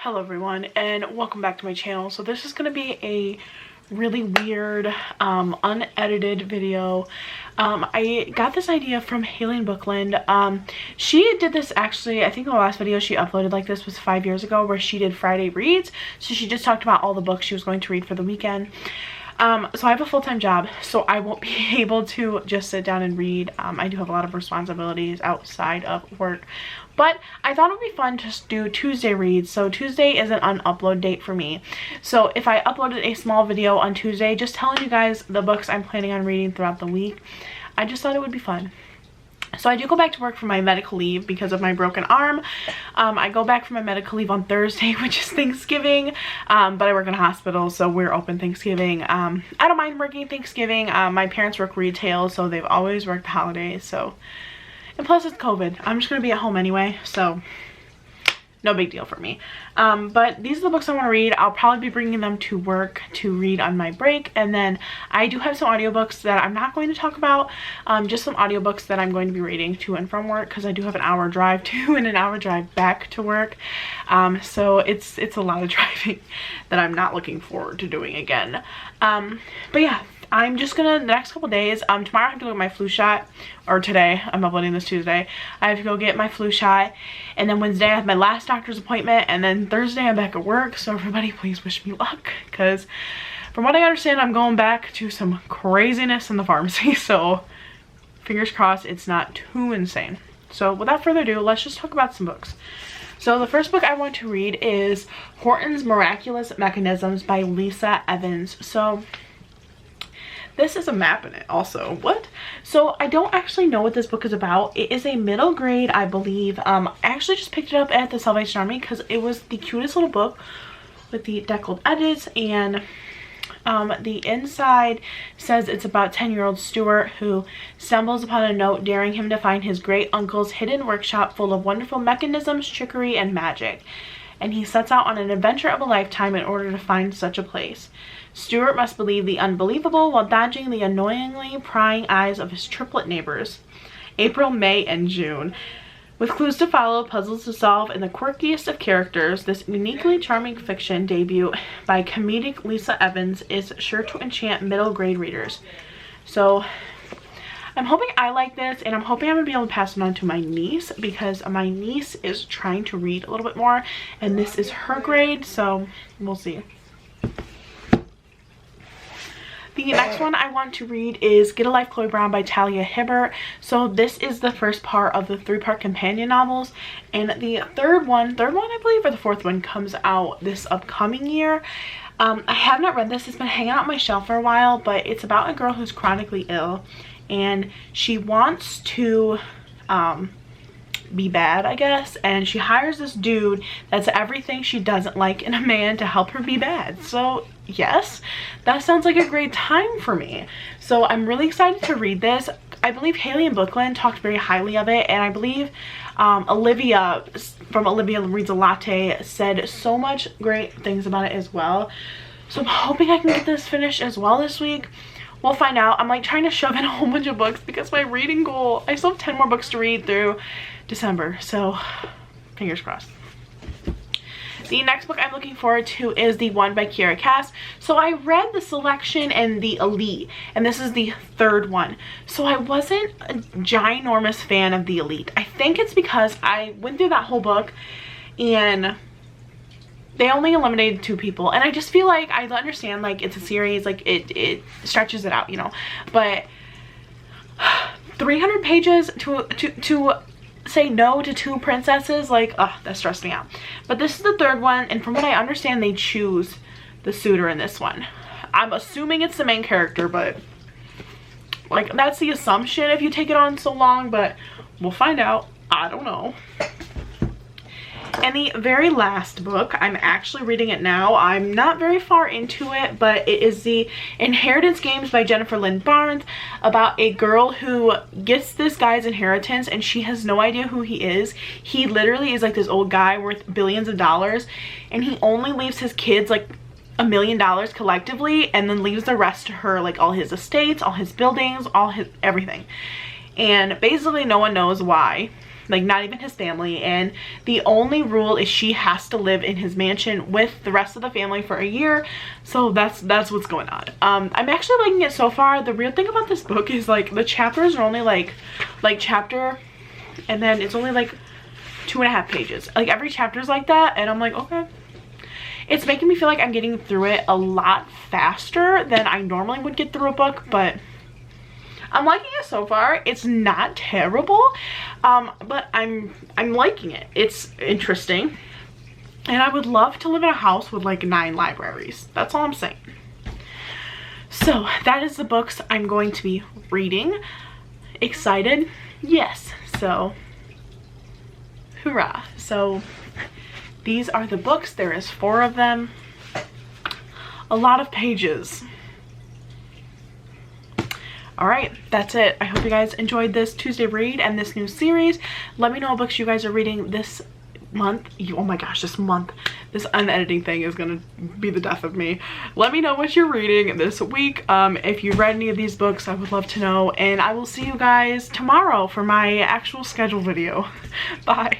Hello everyone and welcome back to my channel. So this is going to be a really weird unedited video. I got this idea from Haley Bookland. She did this actually, I think the last video she uploaded like this was 5 years ago, where she did Friday reads. So she just talked about all the books she was going to read for the weekend. So I have a full-time job, so I won't be able to just sit down and read. I do have a lot of responsibilities outside of work, but I thought it would be fun to just do Tuesday reads. So Tuesday is an unupload date for me. So if I uploaded a small video on Tuesday just telling you guys the books I'm planning on reading throughout the week, I just thought it would be fun. So I do go back to work for my medical leave because of my broken arm. I go back for my medical leave on Thursday, which is Thanksgiving, but I work in a hospital, so we're open Thanksgiving. I don't mind working Thanksgiving. My parents work retail, so they've always worked the holidays. So, and plus it's COVID. I'm just going to be at home anyway, so no big deal for me. But these are the books I want to read. I'll probably be bringing them to work to read on my break. And then I do have some audiobooks that I'm not going to talk about. Just some audiobooks that I'm going to be reading to and from work, because I do have an hour drive to and an hour drive back to work. So it's a lot of driving that I'm not looking forward to doing again. But yeah, I'm just gonna, the next couple days, tomorrow I have to go get my flu shot, or today, I'm uploading this Tuesday, I have to go get my flu shot, and then Wednesday I have my last doctor's appointment, and then Thursday I'm back at work. So everybody please wish me luck, because from what I understand I'm going back to some craziness in the pharmacy, so fingers crossed it's not too insane. So without further ado, let's just talk about some books. So the first book I want to read is Hortons Miraculous Mechanisms by Lisa Evans. So this is a map in it also. What? So I don't actually know what this book is about. It is a middle grade, I believe. I actually just picked it up at the Salvation Army because it was the cutest little book with the deckled edges, and the inside says it's about 10-year-old Stuart who stumbles upon a note daring him to find his great uncle's hidden workshop full of wonderful mechanisms, trickery, and magic. And he sets out on an adventure of a lifetime in order to find such a place. Stuart must believe the unbelievable while dodging the annoyingly prying eyes of his triplet neighbors, April, May, and June. With clues to follow, puzzles to solve, and the quirkiest of characters, this uniquely charming fiction debut by comedic Lisa Evans is sure to enchant middle grade readers. So I'm hoping I like this, and I'm hoping I'm going to be able to pass it on to my niece, because my niece is trying to read a little bit more, and this is her grade, so we'll see. The next one I want to read is Get a Life, Chloe Brown by Talia Hibbert. So this is the first part of the 3-part companion novels, and the third one I believe, or the fourth one, comes out this upcoming year. I have not read this. It's been hanging out on my shelf for a while, but it's about a girl who's chronically ill, and she wants to be bad, I guess, and she hires this dude that's everything she doesn't like in a man to help her be bad. So yes, that sounds like a great time for me. So I'm really excited to read this. I believe Haley and Bookland talked very highly of it, and I believe Olivia from Olivia Reads a Latte said so much great things about it as well. So I'm hoping I can get this finished as well this week. We'll find out. I'm like trying to shove in a whole bunch of books because my reading goal, I still have 10 more books to read through December, so fingers crossed. The next book I'm looking forward to is the one by Kiara Cass. So I read The Selection and The Elite, and this is the third one. So I wasn't a ginormous fan of The Elite. I think it's because I went through that whole book and they only eliminated 2 people, and I just feel like, I understand like it's a series, like it stretches it out, you know, but 300 pages to say no to 2 princesses, like, that stressed me out. But this is the third one, and from what I understand they choose the suitor in this one. I'm assuming it's the main character, but like that's the assumption if you take it on so long, but we'll find out. I don't know. And the very last book, I'm actually reading it now. I'm not very far into it, but it is The Inheritance Games by Jennifer Lynn Barnes, about a girl who gets this guy's inheritance and she has no idea who he is. He literally is like this old guy worth billions of dollars, and he only leaves his kids like $1 million collectively, and then leaves the rest to her, like all his estates, all his buildings, all his everything. And basically no one knows why. like not even his family, and the only rule is she has to live in his mansion with the rest of the family for a year. So that's what's going on. I'm actually liking it so far. The weird thing about this book is like the chapters are only like chapter, and then it's only like 2.5 pages. Like every chapter is like that, and I'm like, okay. It's making me feel like I'm getting through it a lot faster than I normally would get through a book, but I'm liking it so far. It's not terrible, but I'm liking it. It's interesting, and I would love to live in a house with like 9 libraries. That's all I'm saying. So that is the books I'm going to be reading. Excited? Yes. So hoorah. So these are the books. There is 4 of them. A lot of pages. Alright, that's it. I hope you guys enjoyed this Tuesday read and this new series. Let me know what books you guys are reading this month. Oh my gosh, this month. This unediting thing is gonna be the death of me. Let me know what you're reading this week. If you read any of these books, I would love to know. And I will see you guys tomorrow for my actual schedule video. Bye.